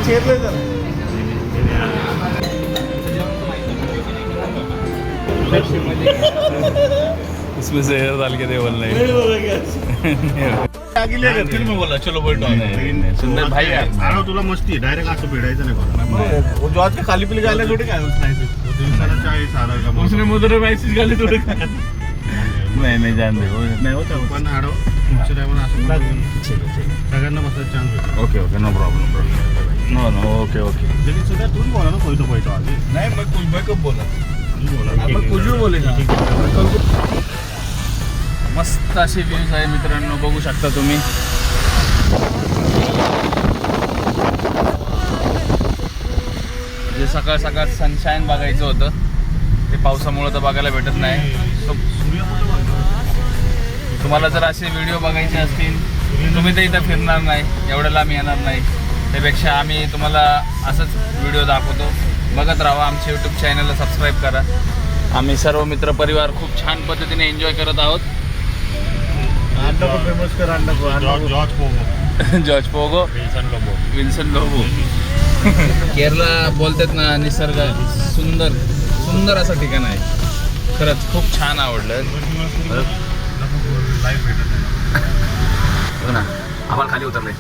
चेरले जरा उसमें से एयर डाल के दे बोलना है आगे ले फिर मैं बोला चलो बैठो सुंदर भाई है अरे तुला मस्ती डायरेक्ट असं भिडायचं नाही वो जो आज के खाली पिली गायला थोडी काय नाही दिवसाला 40 हजार का उसने मुद्रे मैसेज गाले थोड़े नहीं जान दे नाही होता पण आडव तुमच्या टायमाला असं सगळ्यांना बसायचा चान्स भेटतो okay okay no problem no no okay okay लेकिन सध्या तूच बोला ना पैसे पैसे आधी नहीं मैं कब बोला बोला आपण कुछ भी बोलेगा मस्त असे व्ह्यूज आहे मित्रांनो बघू शकता तुम्ही जे सकाळ सकाळ सनशाईन बघायचं होतं ते पावसामुळे तर बघायला भेटत नाही तुम्हाला जर असे व्हिडिओ बघायचे असतील तुम्ही तर इथं फिरणार नाही एवढ्या लांब येणार नाही त्यापेक्षा आम्ही तुम्हाला असंच व्हिडिओ दाखवतो बघत राहा आमच्या यूट्यूब चॅनलला सबस्क्राईब करा आम्ही सर्व मित्र परिवार खूप छान पद्धतीने एन्जॉय करत आहोत अंडा को फेमस कर अंडा को George Pogo George Pogo Wilson Lobo Kerala बोलतात ना निसर्ग सुंदर सुंदर असं ठिकाण आहे खरंच खूप छान आवडलं लाईफ भेटत नाही हो ना आम्हाला खाली उतरले